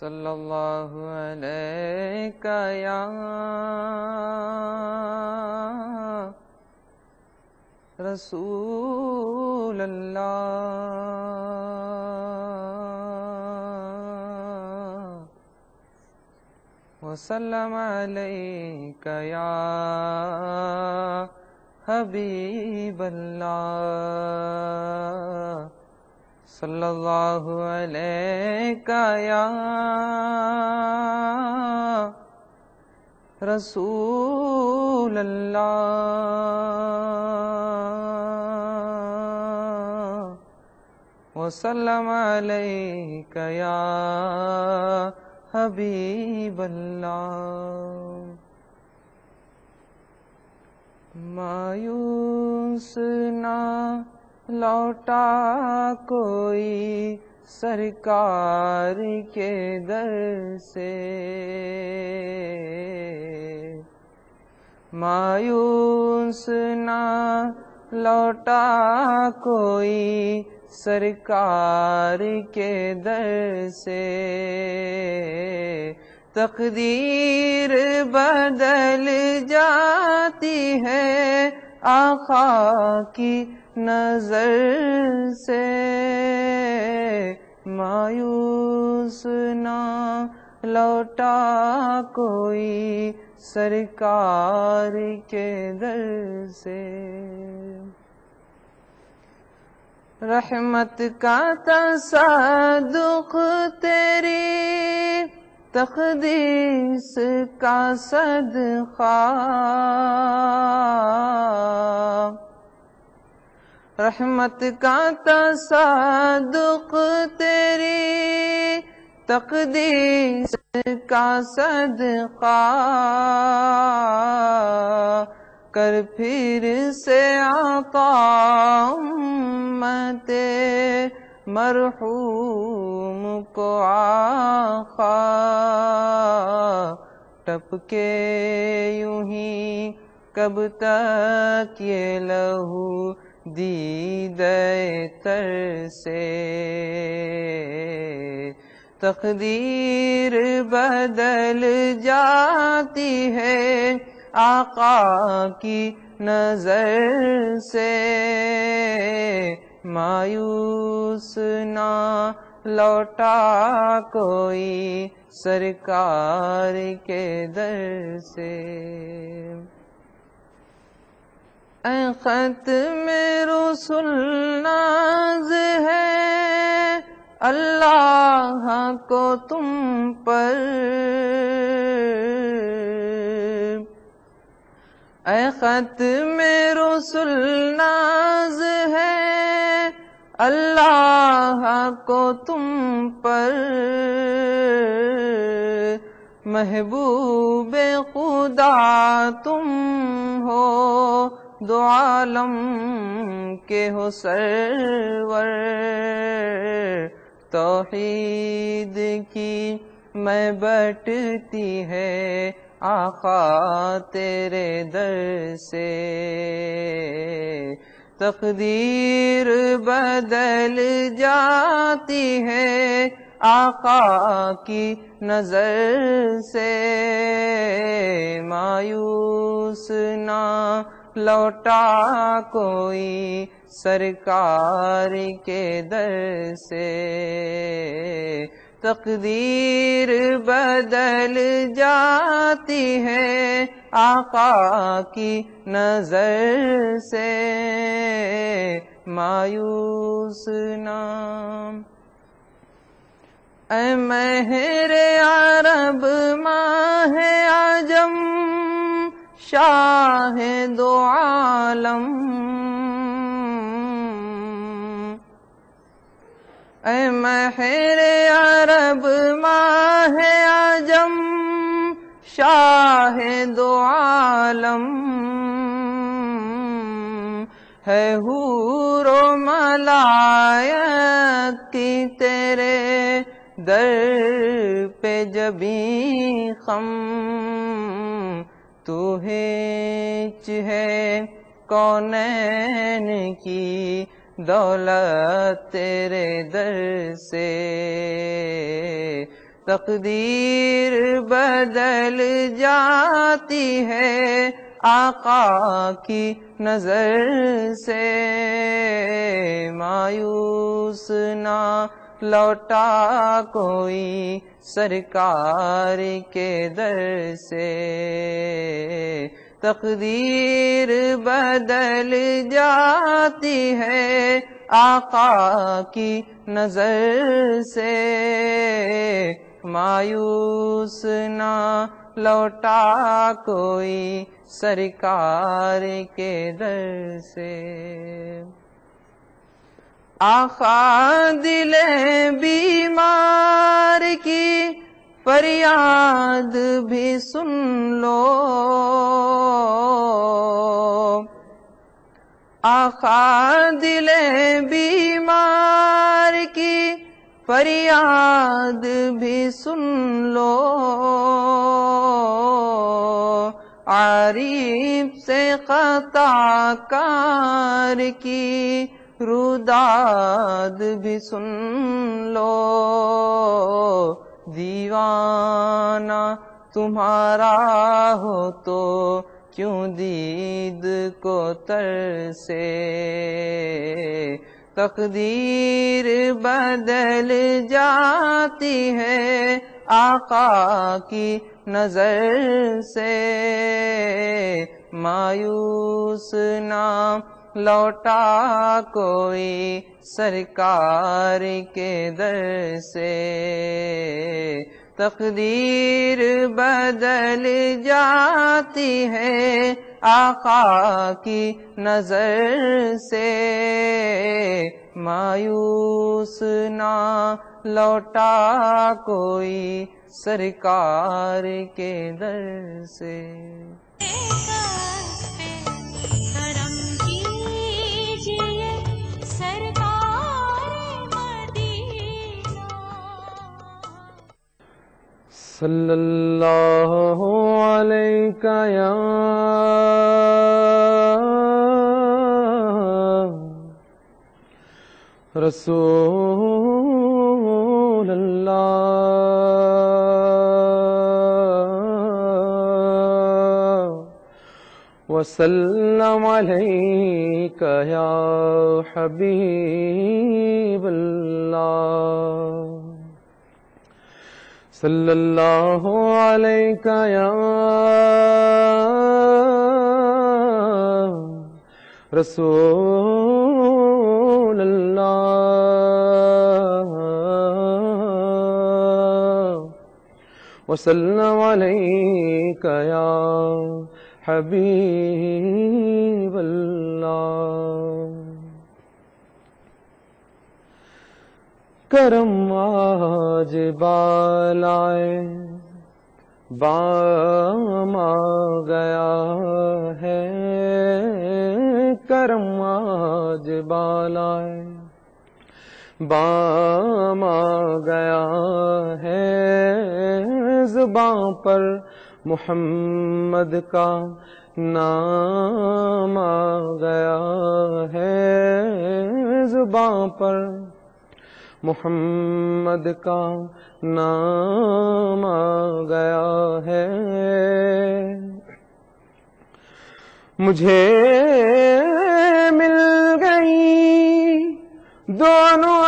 صلی اللہ علیہ یا رسول اللہ وسلم علیک یا حبیب اللہ صلی اللہ علیہ یا رسول اللہ وسلم علیک یا حبیب اللہ مایوس نہ لوٹا کوئی سرکار کے در سے مایوس نہ لوٹا کوئی سرکار کے در سے تقدیر بدل جاتی ہے آقا کی نظر سے مایوس نہ لوٹا کوئی سرکار کے در سے رحمت کا تصدق تیری تقدیس کا صدقہ رحمت کا تصدق تیری تقدیس کا صدقہ کر پھر سے عطا امت مرحوم کو آقا ٹپکے یوں ہی کب تک یہ لہو دیدہ تر سے تقدیر بدل جاتی ہے آقا کی نظر سے مایوس نہ لوٹا کوئی سرکار کے در سے اے ختم رسل ناز ہے اللہ کو تم پر اے ختم رسل ناز ہے اللہ کو تم پر محبوب خدا تم ہو دو عالم کے ہو سرور توحید کی میں بٹتی ہے آقا تیرے در سے تقدیر بدل جاتی ہے آقا کی نظر سے مایوس نہ لوٹا کوئی سرکار کے در سے تقدیر بدل جاتی ہے آقا کی نظر سے مایوس نہ اے مہر عرب ماہ عجم شاہ دو عالم اے مہر عرب ماہ عجم شاہ دو عالم ہے حور و ملائک کی تیرے در پہ جبیں خم تو ہیچ ہے کونین کی دولت تیرے در سے تقدیر بدل جاتی ہے آقا کی نظر سے، مایوس نہ لوٹا کوئی سرکار کے در سے، تقدیر بدل جاتی ہے آقا کی نظر سے، مایوس نہ لوٹا کوئی سرکار کے در سے۔ آقا دل بیمار کی فریاد بھی سن لو، آقا دل بیمار کی فریاد بھی سن لو، عارف سے خطا کار کی روداد بھی سن لو، دیوانہ تمہارا ہو تو کیوں دید کو ترسے، تقدیر بدل جاتی ہے آقا کی نظر سے، مایوس نہ لوٹا کوئی سرکار کے در سے، تقدیر بدل جاتی ہے آقا کی نظر سے، مایوس نہ لوٹا کوئی سرکار کے در سے۔ صلی اللہ علیہ یا رسول اللہ، وسلم علیک یا حبیب اللہ، صلی اللہ علیہ یا رسول اللہ، وسلم علیک یا حبیب اللہ۔ کرم آج بالائے بام آ گیا ہے، کرم آج بالائے بام آ گیا ہے، زباں پر محمد کا نام آ گیا ہے، زباں پر محمد کا نام آ گیا ہے، مجھے مل گئی دونوں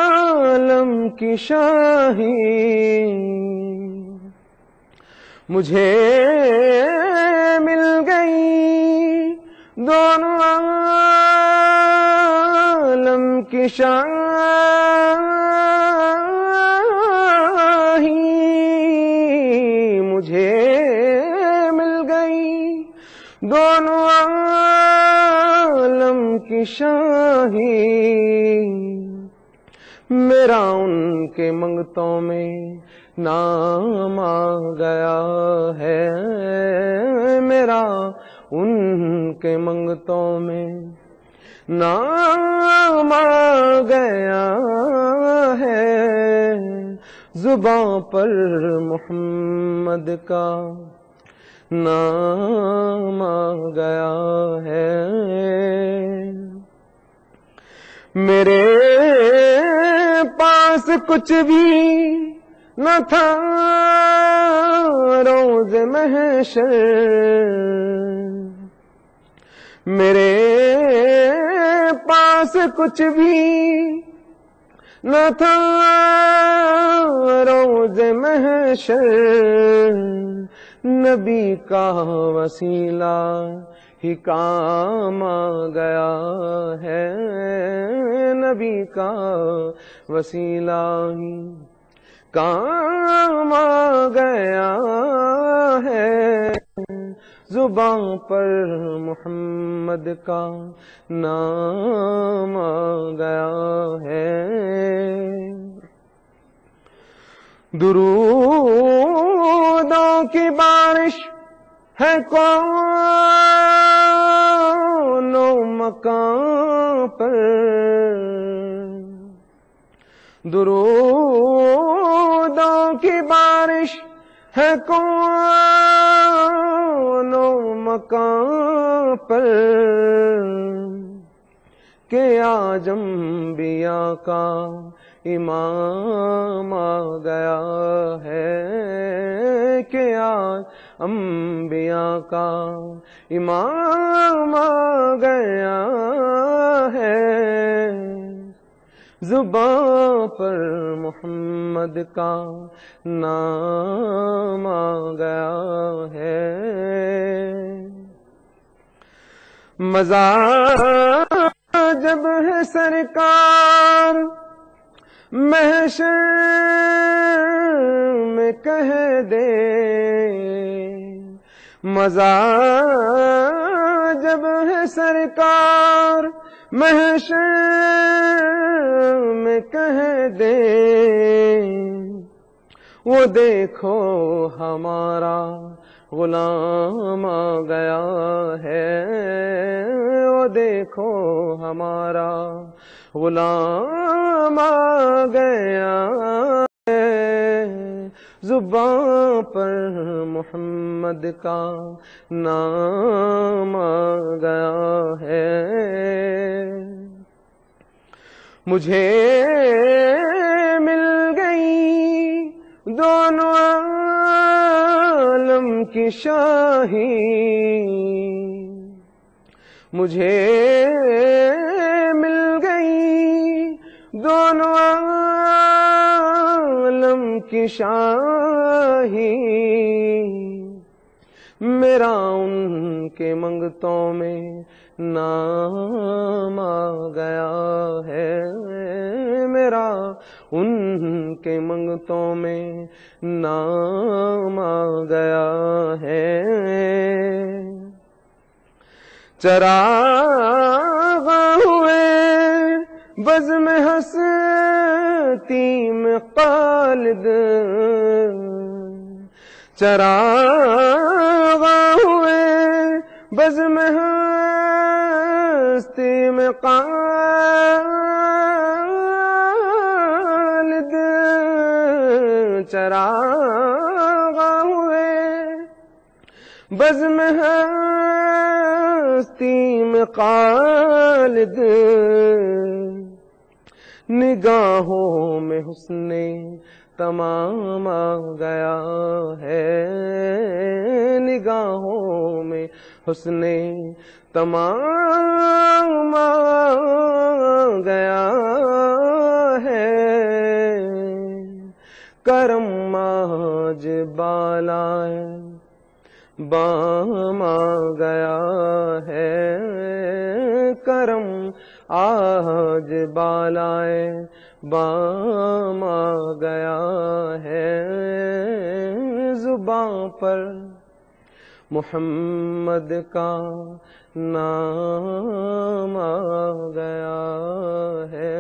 عالم کی شاہی، مجھے مل گئی دونوں عالم کی شاہی، مجھے مل گئی دونوں عالم کی شاہی، میرا ان کے منگتوں میں نام آ گیا ہے، میرا ان کے منگتوں میں نام آ گیا ہے، زباں پر محمد کا نام آ گیا ہے، میرے پاس کچھ بھی نہ تھا روز محشر، میرے پاس کچھ بھی نہ تھا روز محشر، نبی کا وسیلہ ہی کام آ گیا ہے، نبی کا وسیلہ ہی کام آ گیا ہے، زباں پر محمد کا نام آ گیا ہے، درودوں کی بارش ہے کون و مکان پر، درودوں کی بارش ہے کون و مکان پر، کہ آج انبیاء کا امام آ گیا ہے، کہ آج انبیاء کا امام آ گیا ہے، زباں پر محمد کا نام آ گیا ہے، مزہ جب ہے سرکار محشر میں کہہ دے، مزہ جب ہے سرکار محشر میں کہہ دے، وہ دیکھو ہمارا غلام آ گیا ہے، وہ دیکھو ہمارا غلام آ گیا ہے، زباں پر محمد کا نام آ گیا ہے، مجھے مل گئی دونوں عالم کی شاہی، مجھے مل گئی دونوں عالم کی شاہی، میرا ان کے منگتوں میں نام آ گیا ہے، میرا ان کے منگتوں میں نام آ گیا ہے، چراغ ہوئے بزم ہستی میں خالد، چراغ ہوئے بزم ہستی میں خالد، چراغ ہوئے بزم ہستی میں خالد، نگاہوں میں حسن تمام آ گیا ہے، نگاہوں میں حسن تمام آ گیا ہے، کرم آج بالائے بام آ گیا ہے، کرم آج بالائے بام آ گیا ہے، زباں پر محمد کا نام آ گیا ہے۔